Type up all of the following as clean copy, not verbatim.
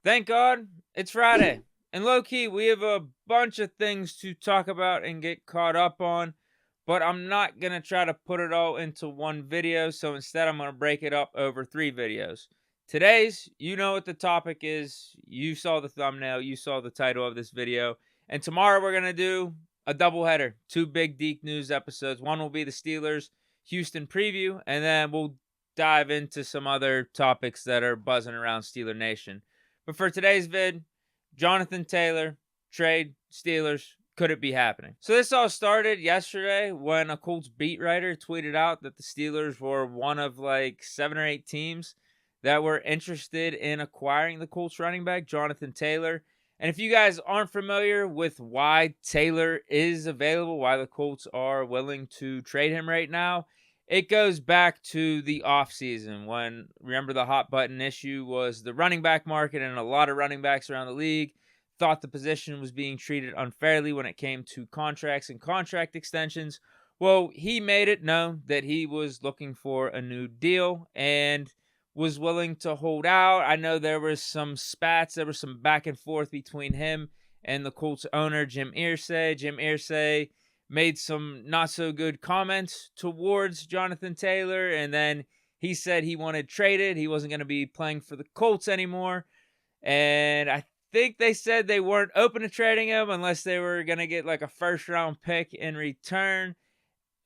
Thank God it's Friday. And low-key, we have a bunch of things to talk about and get caught up on, but I'm not going to try to put it all into one video, so instead I'm going to break it up over 3 videos. Today's, you know what the topic is. You saw the thumbnail, you saw the title of this video. And tomorrow we're going to do a doubleheader, 2 big Deke News episodes. One will be the Steelers Houston preview, and then we'll dive into some other topics that are buzzing around Steeler Nation. But for today's vid, Jonathan Taylor, trade, Steelers, could it be happening? So this all started yesterday when a Colts beat writer tweeted out that the Steelers were one of like 7 or 8 teams that were interested in acquiring the Colts running back, Jonathan Taylor. And if you guys aren't familiar with why Taylor is available, why the Colts are willing to trade him right now, it goes back to the offseason when, remember, the hot button issue was the running back market, and a lot of running backs around the league thought the position was being treated unfairly when it came to contracts and contract extensions. Well, he made it known that he was looking for a new deal and was willing to hold out. I know there was some spats, there was some back and forth between him and the Colts owner, Jim Irsay. Jim Irsay made some not so good comments towards Jonathan Taylor, and then he said he wanted traded. He wasn't going to be playing for the Colts anymore. And I think they said they weren't open to trading him unless they were going to get like a first-round pick in return.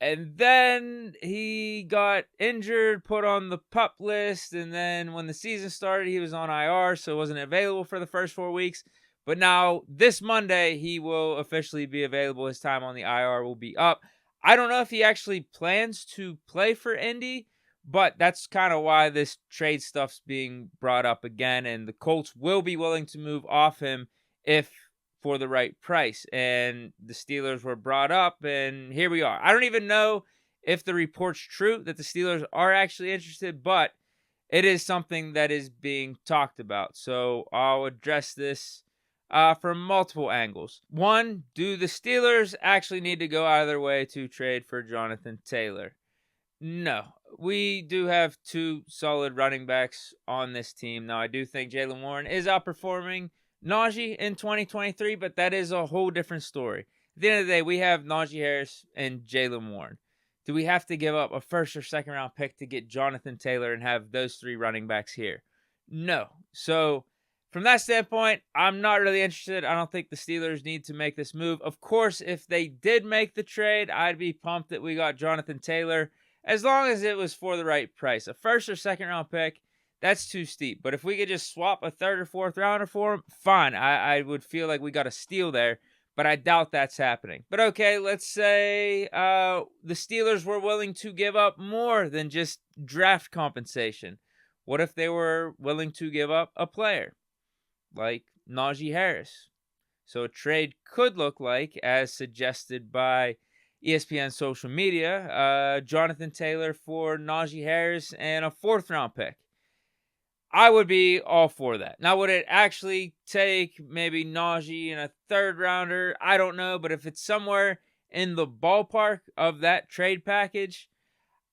And then he got injured, put on the PUP list, and then when the season started, he was on IR, so wasn't available for the first 4 weeks. But now, this Monday, he will officially be available. His time on the IR will be up. I don't know if he actually plans to play for Indy, but that's kind of why this trade stuff's being brought up again. And the Colts will be willing to move off him if for the right price. And the Steelers were brought up, and here we are. I don't even know if the report's true that the Steelers are actually interested, but it is something that is being talked about. So I'll address this from multiple angles. One, do the Steelers actually need to go out of their way to trade for Jonathan Taylor? No. We do have 2 solid running backs on this team. Now, I do think Jaylen Warren is outperforming Najee in 2023, but that is a whole different story. At the end of the day, we have Najee Harris and Jaylen Warren. Do we have to give up a first or second round pick to get Jonathan Taylor and have those 3 running backs here? No. So from that standpoint, I'm not really interested. I don't think the Steelers need to make this move. Of course, if they did make the trade, I'd be pumped that we got Jonathan Taylor, as long as it was for the right price. A first or second round pick, that's too steep. But if we could just swap a 3rd or 4th rounder for him, fine. I would feel like we got a steal there, but I doubt that's happening. But okay, let's say the Steelers were willing to give up more than just draft compensation. What if they were willing to give up a player like Najee Harris? So a trade could look like, as suggested by ESPN social media, Jonathan Taylor for Najee Harris and a 4th round pick. I would be all for that. Now, would it actually take maybe Najee and a 3rd rounder? I don't know, but if it's somewhere in the ballpark of that trade package,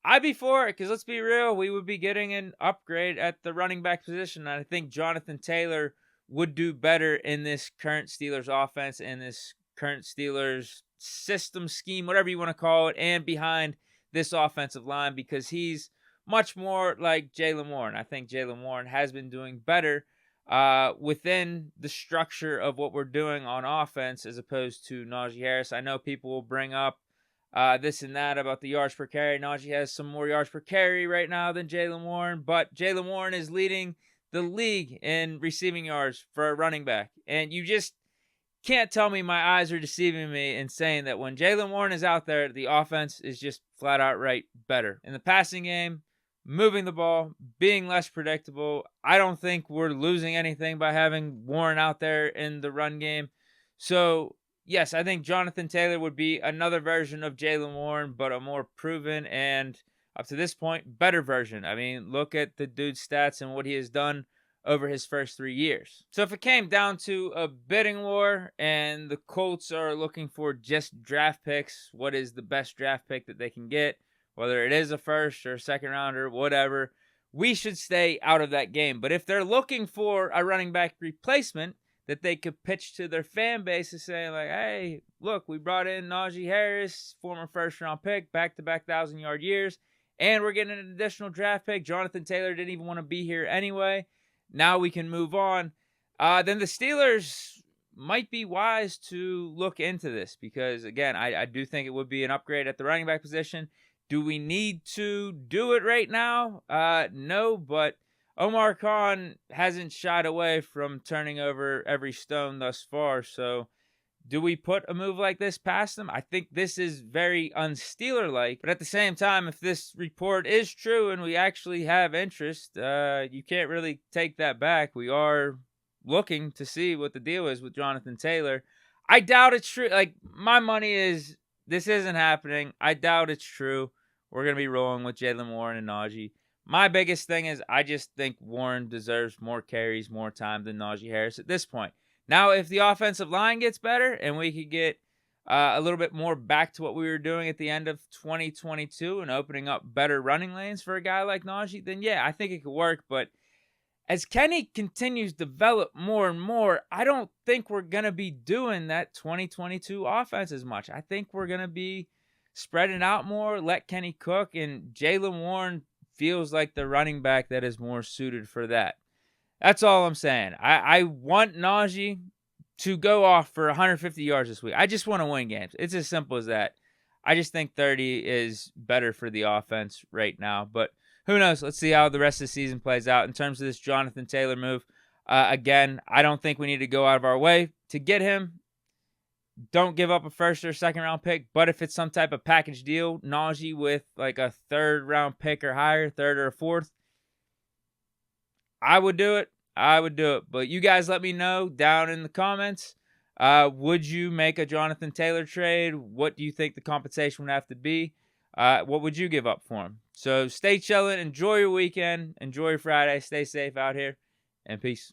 I'd be for it, because let's be real, we would be getting an upgrade at the running back position. And I think Jonathan Taylor would do better in this current Steelers offense, in this current Steelers system, scheme, whatever you want to call it, and behind this offensive line, because he's much more like Jaylen Warren. I think Jaylen Warren has been doing better within the structure of what we're doing on offense as opposed to Najee Harris. I know people will bring up this and that about the yards per carry. Najee has some more yards per carry right now than Jaylen Warren, but Jaylen Warren is leading the league in receiving yards for a running back. And you just can't tell me my eyes are deceiving me in saying that when Jaylen Warren is out there, the offense is just flat out right better. In the passing game, moving the ball, being less predictable. I don't think we're losing anything by having Warren out there in the run game. So, yes, I think Jonathan Taylor would be another version of Jaylen Warren, but a more proven and, up to this point, better version. I mean, look at the dude's stats and what he has done over his first 3 years. So if it came down to a bidding war and the Colts are looking for just draft picks, what is the best draft pick that they can get? Whether it is a first or a second rounder, whatever. we should stay out of that game. But if they're looking for a running back replacement that they could pitch to their fan base and say, like, hey, look, we brought in Najee Harris, former first-round pick, back-to-back 1,000-yard years, and we're getting an additional draft pick. Jonathan Taylor didn't even want to be here anyway. Now we can move on. Then the Steelers might be wise to look into this because, again, I do think it would be an upgrade at the running back position. Do we need to do it right now? No, but Omar Khan hasn't shied away from turning over every stone thus far. So do we put a move like this past him? I think this is very un-Steeler-like. But at the same time, if this report is true and we actually have interest, you can't really take that back. We are looking to see what the deal is with Jonathan Taylor. I doubt it's true. Like, my money is this isn't happening. I doubt it's true. We're going to be rolling with Jaylen Warren and Najee. My biggest thing is I just think Warren deserves more carries, more time than Najee Harris at this point. Now, if the offensive line gets better and we could get a little bit more back to what we were doing at the end of 2022 and opening up better running lanes for a guy like Najee, then yeah, I think it could work. But as Kenny continues to develop more and more, I don't think we're going to be doing that 2022 offense as much. I think we're going to be spread it out more, let Kenny cook, and Jaylen Warren feels like the running back that is more suited for that. That's all I'm saying. I want Najee to go off for 150 yards this week. I just want to win games. It's as simple as that. I just think 30 is better for the offense right now, but who knows? Let's see how the rest of the season plays out. In terms of this Jonathan Taylor move, again, I don't think we need to go out of our way to get him. Don't give up a first or second round pick, but if it's some type of package deal, Najee with like a third round pick or higher, third or a fourth, I would do it. But you guys let me know down in the comments. Would you make a Jonathan Taylor trade? What do you think the compensation would have to be? What would you give up for him? So stay chilling. Enjoy your weekend. Enjoy your Friday. Stay safe out here. And peace.